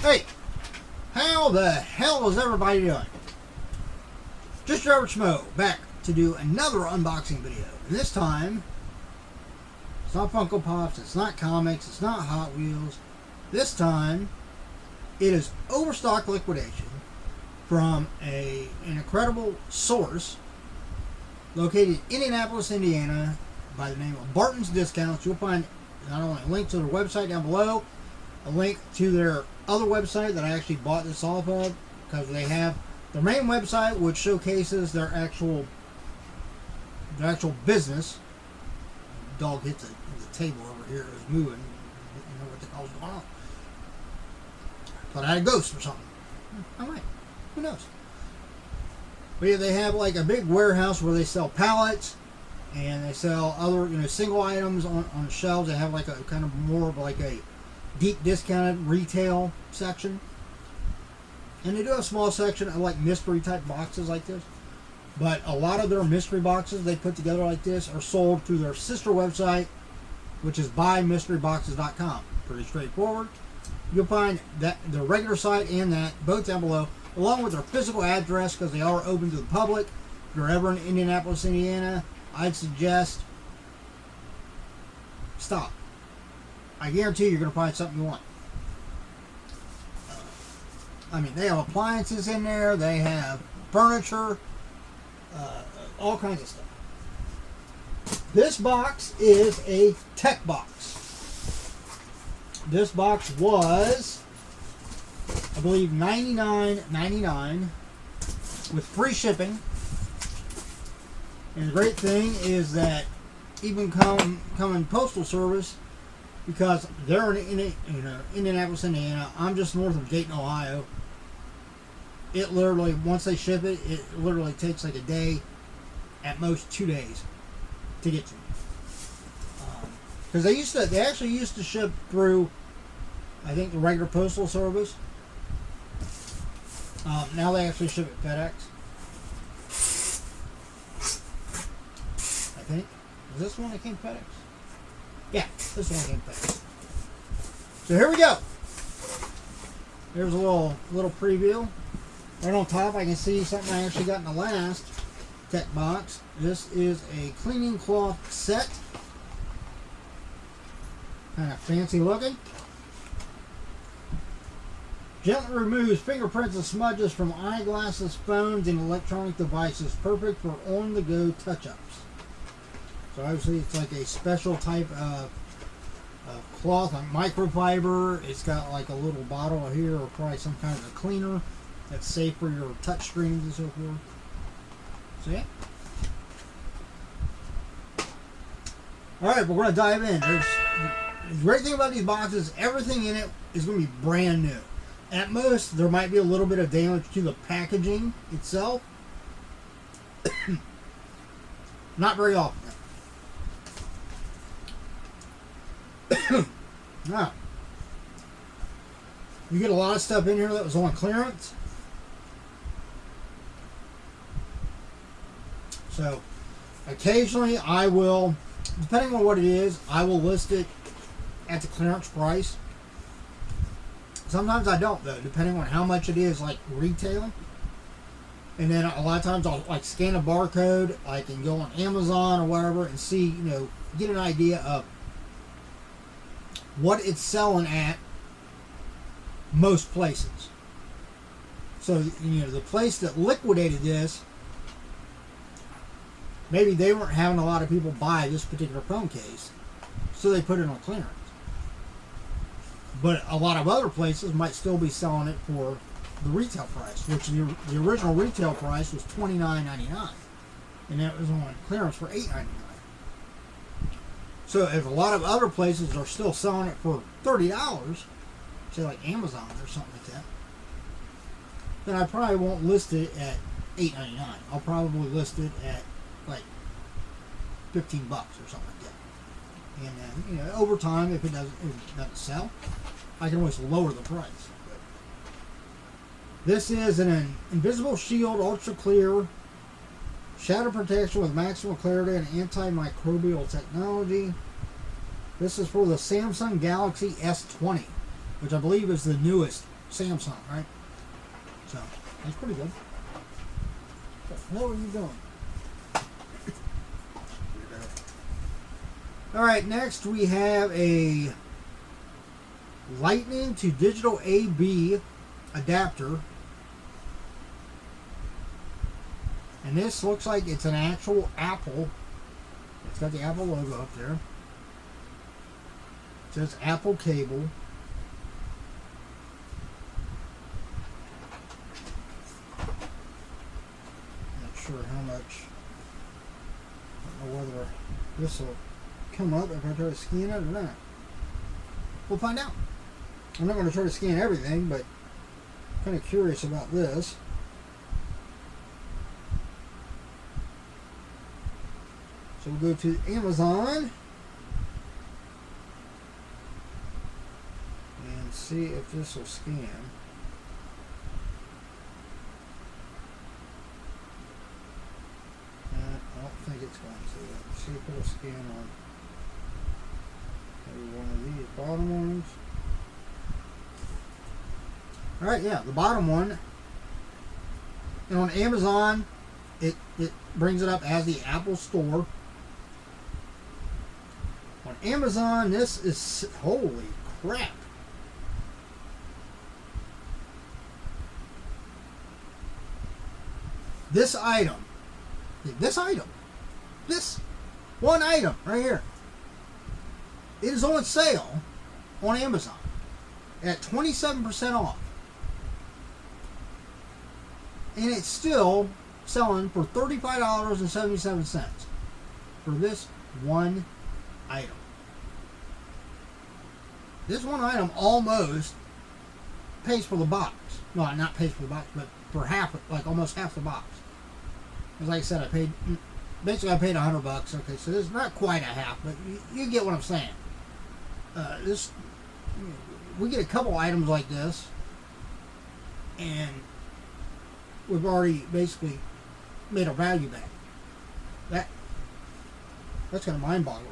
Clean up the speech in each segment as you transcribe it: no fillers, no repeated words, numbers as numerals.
Hey, how the hell is everybody doing? Just your average Schmo back to do another unboxing video. And this time, it's not Funko Pops, it's not comics, it's not Hot Wheels. This time, it is overstock liquidation from an incredible source located in Indianapolis, Indiana, by the name of Bartons Discounts. You'll find not only a link to their website down below, a link to their other website that I actually bought this off of, because they have their main website which showcases their actual business. The dog hit the table over here. It was moving. I didn't know what the hell's going on. Thought I had a ghost or something. I might. Who knows? But yeah, they have like a big warehouse where they sell pallets and they sell other, single items on the shelves. They have like a kind of more of like a deep discounted retail section. And they do have a small section of like mystery type boxes like this. But a lot of their mystery boxes they put together like this are sold through their sister website, which is buymysteryboxes.com. Pretty straightforward. You'll find that the regular site and that both down below, along with their physical address, because they are open to the public. If you're ever in Indianapolis, Indiana, I'd suggest stop. I guarantee you're going to find something you want. They have appliances in there. They have furniture. All kinds of stuff. This box is a tech box. This box was, I believe, $99.99 with free shipping. And the great thing is that even come in postal service, because they're in Indianapolis, Indiana. I'm just north of Dayton, Ohio. It literally, once they ship it, it literally takes like a day, at most 2 days, to get to me. Because they actually used to ship through, I think, the regular postal service. Now they actually ship at FedEx. I think. Is this one that came FedEx? Yeah, this one came FedEx. So here we go. There's a little preview. Right on top, I can see something I actually got in the last tech box. This is a cleaning cloth set. Kind of fancy looking. Gently removes fingerprints and smudges from eyeglasses, phones, and electronic devices. Perfect for on-the-go touch-ups. So obviously it's like a special type of cloth, like microfiber. It's got like a little bottle here, or probably some kind of a cleaner that's safe for your touch screens and so forth. So yeah. Alright, but we're going to dive in. The great thing about these boxes, everything in it is going to be brand new. At most, there might be a little bit of damage to the packaging itself. Not very often. Now, you get a lot of stuff in here that was on clearance. So, occasionally I will, depending on what it is, I will list it at the clearance price. Sometimes I don't, though, depending on how much it is, like retail. And then a lot of times I'll like scan a barcode. I can go on Amazon or whatever and see, get an idea of what it's selling at most places. So, the place that liquidated this, maybe they weren't having a lot of people buy this particular phone case, so they put it on clearance. But a lot of other places might still be selling it for the retail price, which the original retail price was $29.99, and that was on clearance for $8.99. So if a lot of other places are still selling it for $30, say like Amazon or something like that, then I probably won't list it at $8.99. I'll probably list it at like $15 or something like that. And then, over time, if it doesn't sell, I can always lower the price. But this is an invisible shield, ultra clear, shadow protection with maximum clarity and antimicrobial technology. This is for the Samsung Galaxy S20, which I believe is the newest Samsung, right? So that's pretty good. What the hell are you doing? All right, next we have a Lightning to digital AB adapter. And this looks like it's an actual Apple. It's got the Apple logo up there. It says Apple cable. Not sure how much. I don't know whether this will come up if I try to scan it or not. We'll find out. I'm not going to try to scan everything, but I'm kind of curious about this. So we'll go to Amazon and see if this will scan. I don't think it's going to. Let's see if it'll scan on maybe one of these bottom ones. Alright, yeah, the bottom one. And on Amazon, it brings it up as the Apple Store. On Amazon, this is, holy crap. This one item right here, it is on sale on Amazon at 27% off. And it's still selling for $35.77 for this one item. This one item almost pays for the box. No, not pays for the box, but for half, like almost half the box. Because like I said, I paid $100. Okay, so this is not quite a half, but you get what I'm saying. We get a couple items like this, and we've already basically made our value back. That's kind of mind-boggling.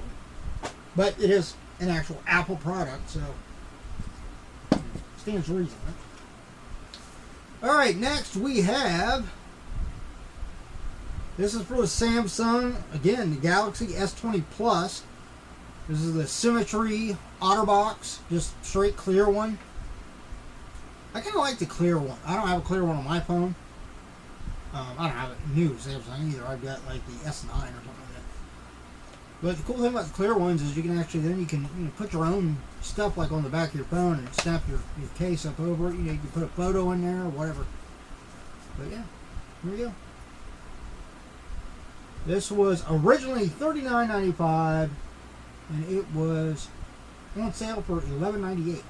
But it is an actual Apple product, so stands to reason, right? Alright, next we have, this is for the Samsung, again, the Galaxy S20 Plus. This is the Symmetry OtterBox, just straight clear one. I kind of like the clear one. I don't have a clear one on my phone. I don't have a new Samsung either. I've got like the S9 or something like that. But the cool thing about the clear ones is you can actually, then you can put your own stuff like on the back of your phone and snap your case up over it. You can put a photo in there or whatever. But yeah, here we go. This was originally $39.95 and it was on sale for $11.98.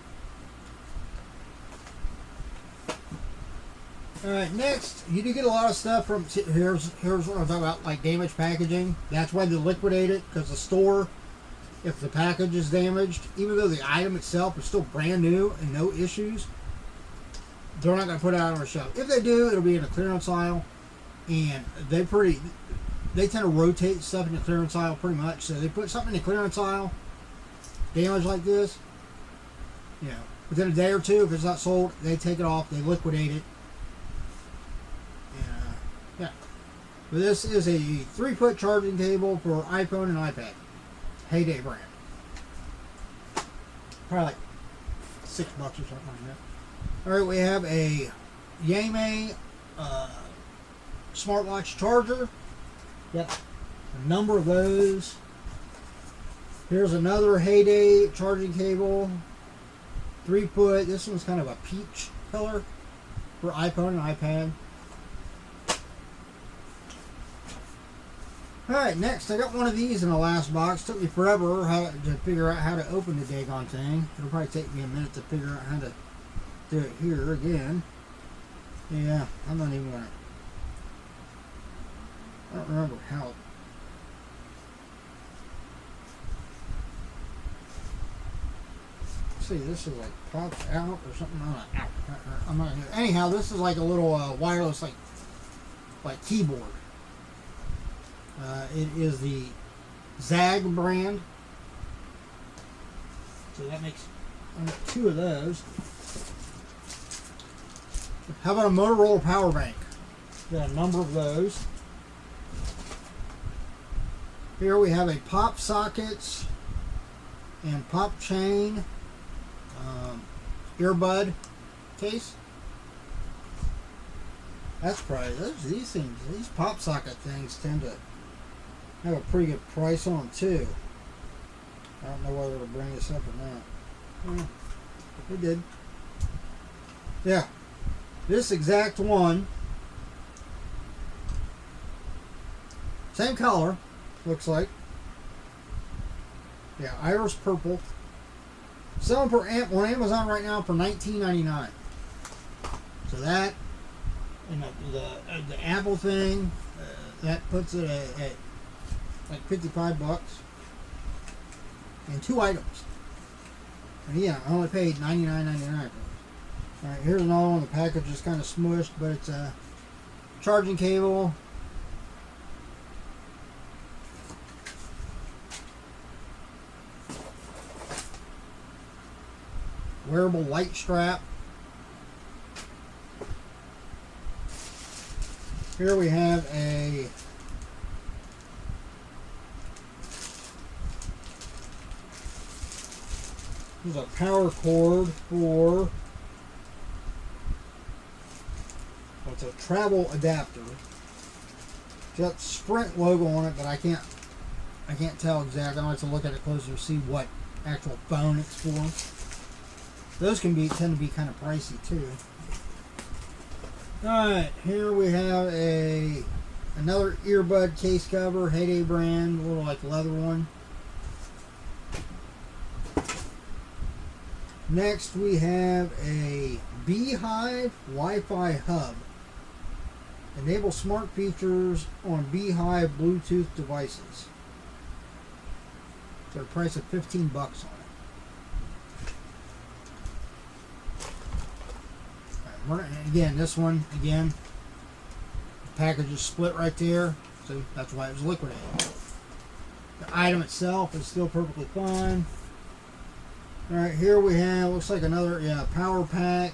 Alright, next, you do get a lot of stuff from, here's what I'm talking about, like damaged packaging. That's why they liquidate it, because the store, if the package is damaged, even though the item itself is still brand new and no issues, they're not going to put it out on a shelf. If they do, it'll be in a clearance aisle, and they tend to rotate stuff in the clearance aisle pretty much. So they put something in the clearance aisle, damaged like this, within a day or two, if it's not sold, they take it off, they liquidate it. But this is a 3-foot charging cable for iPhone and iPad. Heyday brand. Probably like $6 or something like that. Alright, we have a jrymman smartwatch charger. Got a number of those. Here's another Heyday charging cable. 3-foot. This one's kind of a peach color for iPhone and iPad. Alright, next I got one of these in the last box. Took me forever to figure out how to open the daggone thing. It'll probably take me a minute to figure out how to do it here again. Yeah, I'm not even gonna. I don't remember how. Let's see, this is like pops out or something. I'm not. Anyhow, this is like a little wireless like keyboard. It is the Zag brand. So that makes 2 of those. How about a Motorola power bank? Got a number of those. Here we have a pop sockets and pop chain earbud case. That's probably these things. These pop socket things tend to have a pretty good price on them too. I don't know whether to bring this up or not. We did. Yeah, this exact one, same color, looks like. Yeah, iris purple. Selling on Amazon right now for $19.99. So that and the Apple thing, that puts it at like $55, and 2 items. And yeah, I only paid $99.99 for it. All right, here's another one. The package is kind of smushed, but it's a charging cable. Wearable light strap. Here we have a power cord for, it's a travel adapter. It's got the Sprint logo on it, but I can't tell exactly. I'll have to look at it closer to see what actual phone it's for. Those tend to be kind of pricey too. Alright, here we have another earbud case cover, Heyday brand, a little like leather one. Next we have a Beehive Wi-Fi hub. Enable smart features on Beehive Bluetooth devices. For a price of $15 on it. Again, this one, the package is split right there, so that's why it was liquidated. The item itself is still perfectly fine. Alright, here we have, looks like another, power pack.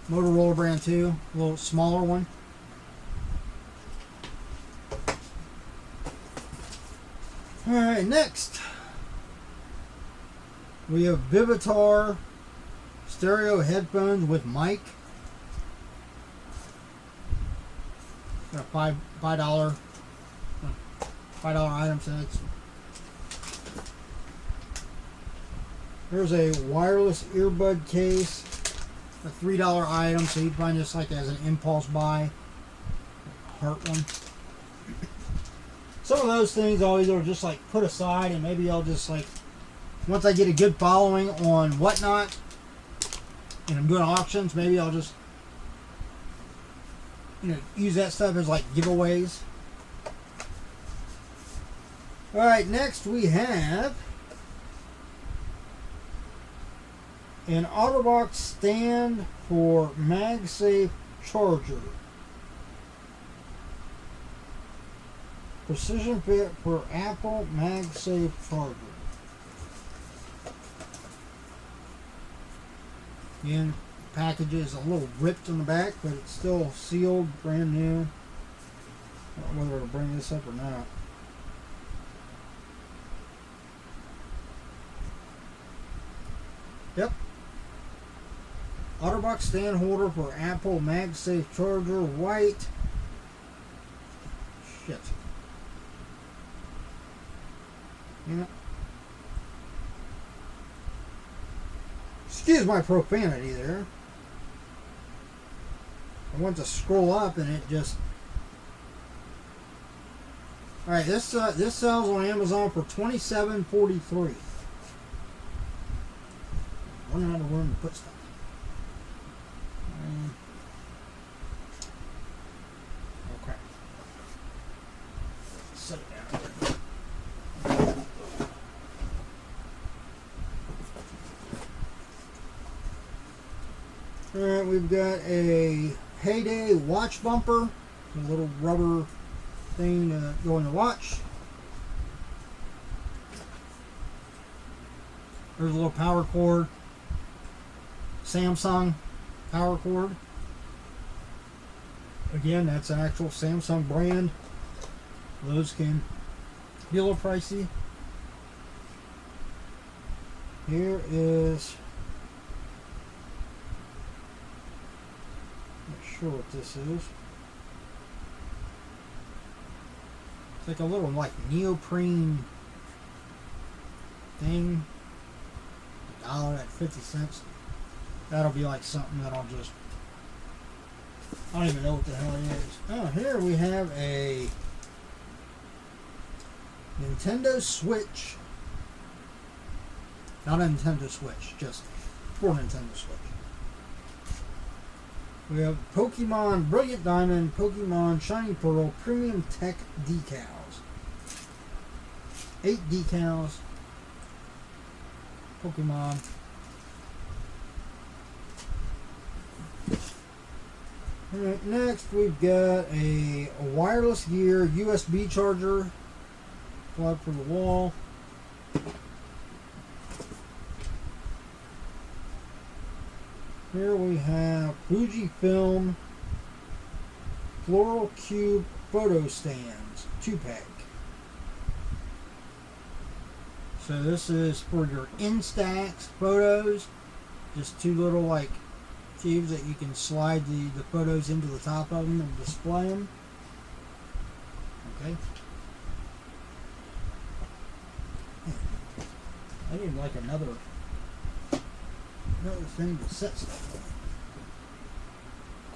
Motorola brand too, a little smaller one. Alright, next we have Vivitar stereo headphones with mic. Got a $5 item, so it's. There's a wireless earbud case, a $3 item, so you'd find this like as an impulse buy. Heart one. Some of those things I'll either just like put aside, and maybe I'll just like, once I get a good following on Whatnot and I'm doing auctions, maybe I'll just use that stuff as like giveaways. Alright, next we have an OtterBox stand for MagSafe charger. Precision fit for Apple MagSafe charger. Again, the package is a little ripped in the back, but it's still sealed, brand new. I don't know whether to bring this up or not. Yep. OtterBox stand holder for Apple MagSafe charger, white. Shit. Yeah. Excuse my profanity there. I went to scroll up and it just. All right, this sells on Amazon for $27.43. I don't have room to put stuff. Okay. Set it down here. Alright, we've got a Heyday watch bumper. A little rubber thing to go in the watch. There's a little power cord. Samsung power cord. Again, that's an actual Samsung brand. Those can be a little pricey. Here is, not sure what this is. It's like a little like neoprene thing. $1 at 50 cents. That'll be like something that I'll just, I don't even know what the hell it is. Oh, here we have a Nintendo Switch. Not a Nintendo Switch, just for Nintendo Switch. We have Pokemon Brilliant Diamond, Pokemon Shiny Pearl, Premium Tech decals. 8 decals. Pokemon. Alright, next we've got a wireless gear USB charger. Plug for the wall. Here we have Fujifilm Floral Cube photo stands, 2-pack. So this is for your Instax photos. Just 2 little like cubes that you can slide the photos into the top of them and display them. Okay. I need like another thing to set stuff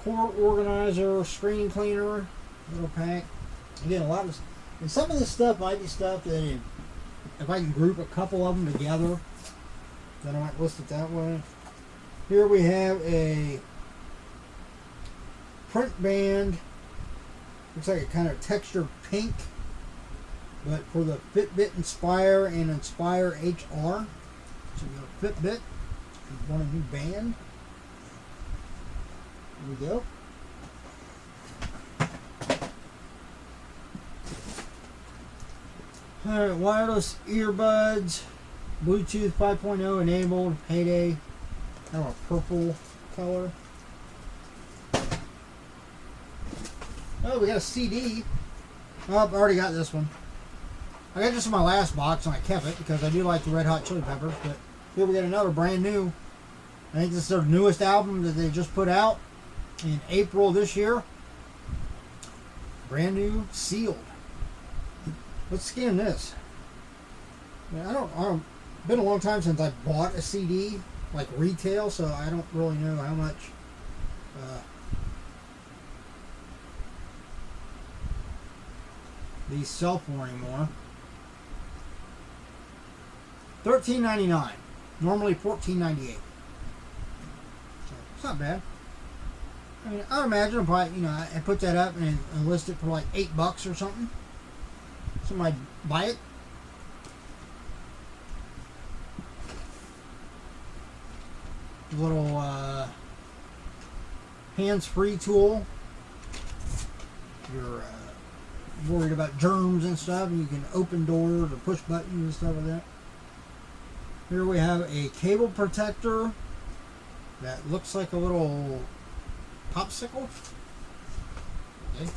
on. Core organizer, screen cleaner, little pack. Again, a lot of, and some of this stuff might be stuff that if I can group a couple of them together, then I might list it that way. Here we have a print band. Looks like a kind of textured pink, but for the Fitbit Inspire and Inspire HR. So you go Fitbit. You want a new band. Here we go. Alright, wireless earbuds. Bluetooth 5.0 enabled. Heyday. Kind of a purple color. Oh, we got a CD. Oh, I've already got this one. I got this in my last box and I kept it because I do like the Red Hot Chili Peppers. But here we got another brand new. I think this is their newest album that they just put out in April this year. Brand new, sealed. Let's scan this. I don't. Been a long time since I bought a CD, like retail, so I don't really know how much. These sell for anymore. $13.99. Normally $14.98. So it's not bad. I mean, I would imagine if I put that up and list it for like $8 or something, somebody buy it. Little hands-free tool. You're worried about germs and stuff, and you can open doors or push buttons and stuff like that. Here we have a cable protector that looks like a little popsicle. Okay.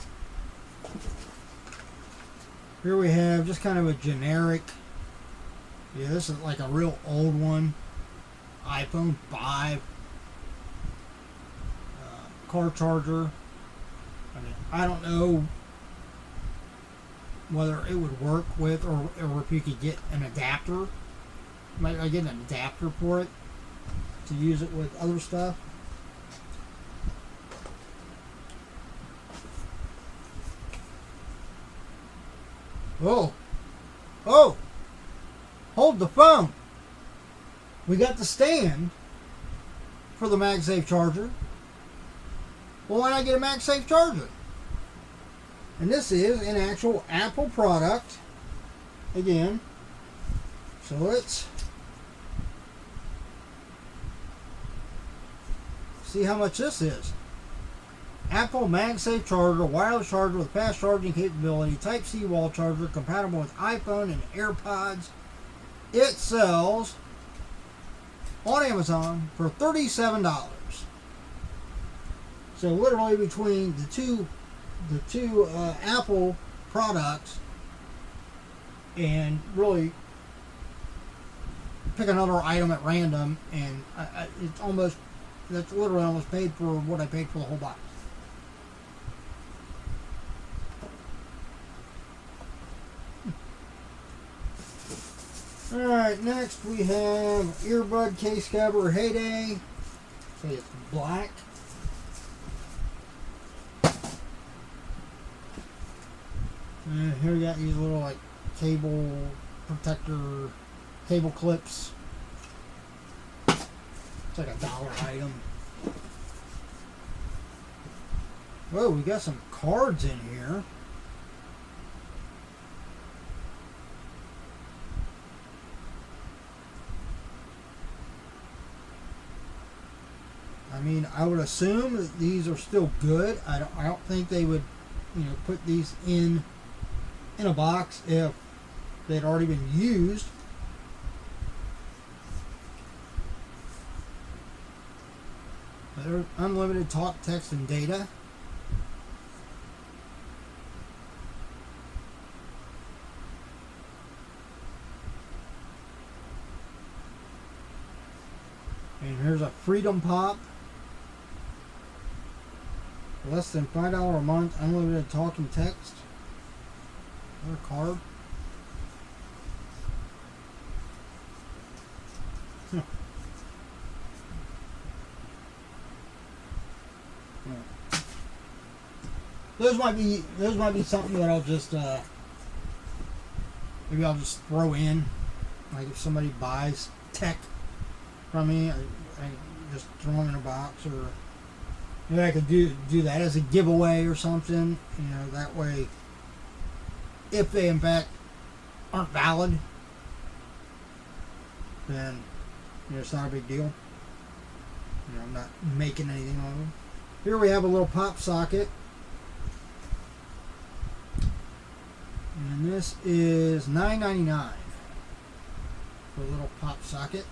Here we have just kind of a generic, yeah, this is like a real old one, iPhone 5 car charger. I mean, I don't know whether it would work with or if you could get an adapter. Might I get an adapter for it to use it with other stuff? Oh, oh, hold the phone. We got the stand for the MagSafe charger. Well, why not get a MagSafe charger? And this is an actual Apple product. Again, so let's see how much this is. Apple MagSafe charger, wireless charger with fast charging capability, Type-C wall charger, compatible with iPhone and AirPods. It sells on Amazon for $37. So literally between the two Apple products, and really pick another item at random, and that's literally almost paid for what I paid for the whole box. Alright, next we have earbud case cover Heyday. So it's black. And here we got these little like cable protector cable clips. It's like $1 item. Whoa, we got some cards in here. I mean, I would assume that these are still good. I don't think they would, put these in a box if they'd already been used. They're unlimited talk, text, and data. And here's a Freedom Pop. Less than $5 a month, unlimited talk and text. Another card. Huh. Yeah. Those might be something that I'll just maybe I'll just throw in, like if somebody buys tech from me, I just throw them in a box, or maybe I could do that as a giveaway or something. That way, if they in fact aren't valid, then it's not a big deal. I'm not making anything on them. Here we have a little pop socket, and this is $9.99 for a little pop socket.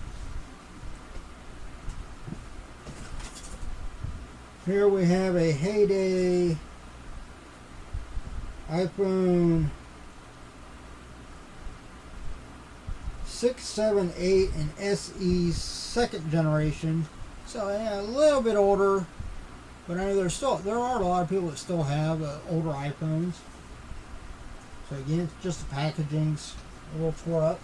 Here we have a Heyday iPhone 6, 7, 8, and SE second generation. So yeah, a little bit older, but I know there are a lot of people that still have older iPhones. So again, it's just the packaging's a little tore up.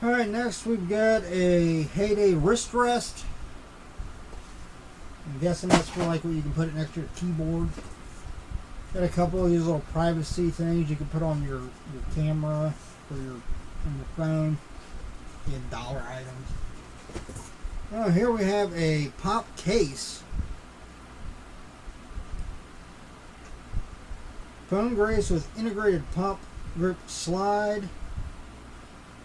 Alright, next we've got a Heyday wrist rest. I'm guessing that's for like where you can put it next to your keyboard. Got a couple of these little privacy things you can put on your camera or on your phone. Again, $1 items. Oh, here we have a pop case. Phone case with integrated pop grip slide.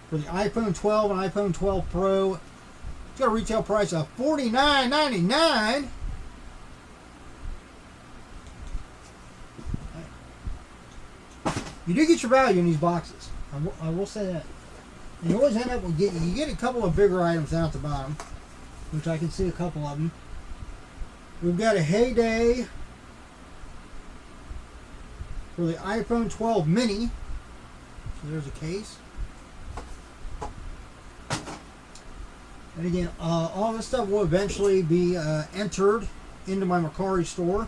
For the iPhone 12 and iPhone 12 Pro. It's got a retail price of $49.99. You do get your value in these boxes. I will say that. And you always end up with you get a couple of bigger items down at the bottom, which I can see a couple of them. We've got a Heyday for the iPhone 12 mini. So there's a case. And again, all this stuff will eventually be entered into my Mercari store.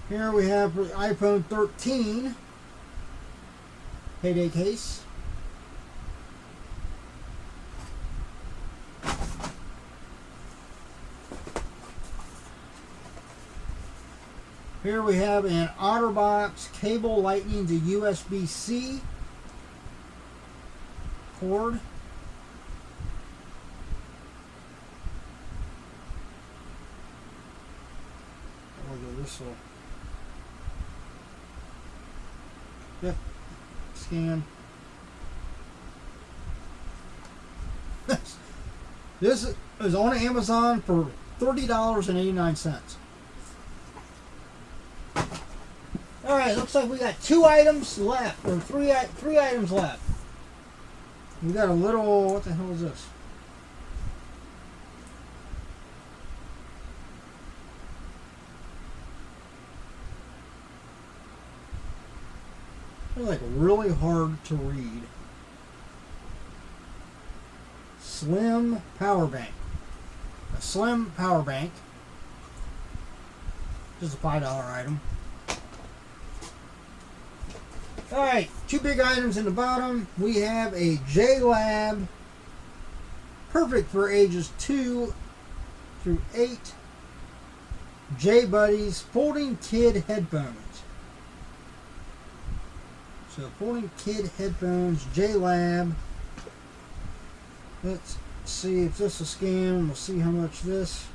Here we have for the iPhone 13 Heyday case. Here we have an OtterBox cable lightning to USB-C cord. So, yeah, scan. This is on Amazon for $30.89. All right, looks like we got 2 items left, or three items left. We got a little. What the hell is this? They're like really hard to read. Slim power bank. A slim power bank. Just a $5 item. Alright, two big items in the bottom. We have a J-Lab. Perfect for ages 2 through 8. J-Buddies folding kid headphones. So folding kid headphones, J-Lab. Let's see if this is a scam. We'll see how much this.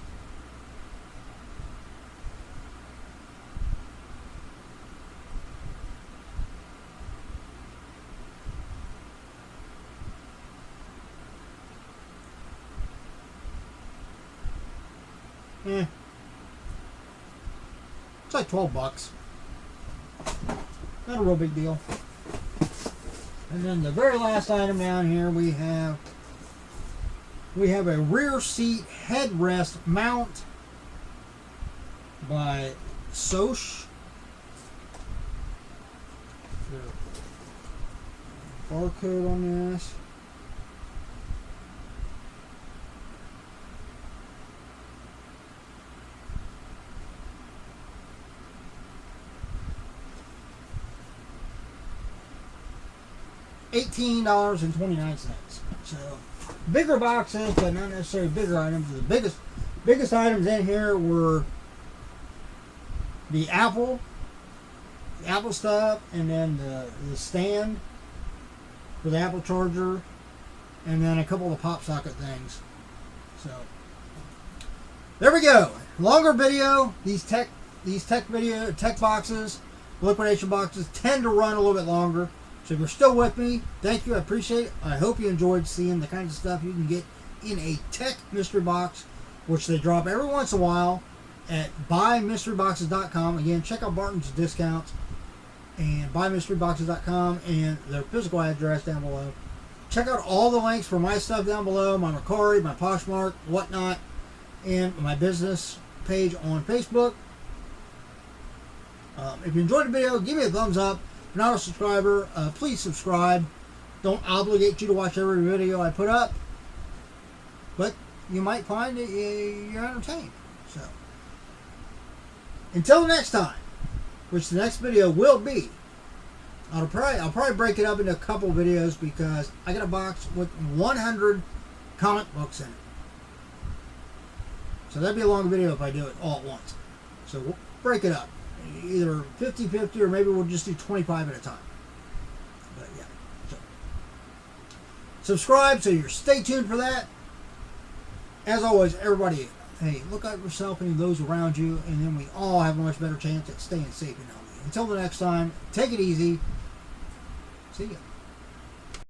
It's like $12. Not a real big deal. And then the very last item down here we have a rear seat headrest mount by Soch. Barcode on this. $18.29. So bigger boxes, but not necessarily bigger items. The biggest items in here were the Apple stuff, and then the stand for the Apple charger, and then a couple of the pop socket things. So there we go. Longer video. These tech boxes, liquidation boxes tend to run a little bit longer. So if you're still with me, thank you. I appreciate it. I hope you enjoyed seeing the kinds of stuff you can get in a tech mystery box, which they drop every once in a while at buymysteryboxes.com. Again, check out Bartons discounts and buymysteryboxes.com and their physical address down below. Check out all the links for my stuff down below, my Mercari, my Poshmark, whatnot, and my business page on Facebook. If you enjoyed the video, give me a thumbs up. If you're not a subscriber, please subscribe. Don't obligate you to watch every video I put up, but you might find that you're entertained. So, until next time, which the next video will be, I'll probably break it up into a couple videos because I got a box with 100 comic books in it. So that'd be a long video if I do it all at once. So we'll break it up. Either 50-50 or maybe we'll just do 25 at a time. But yeah. So subscribe so you stay tuned for that. As always, everybody, hey, look out for yourself and those around you, and then we all have a much better chance at staying safe and healthy. Until the next time, take it easy. See ya.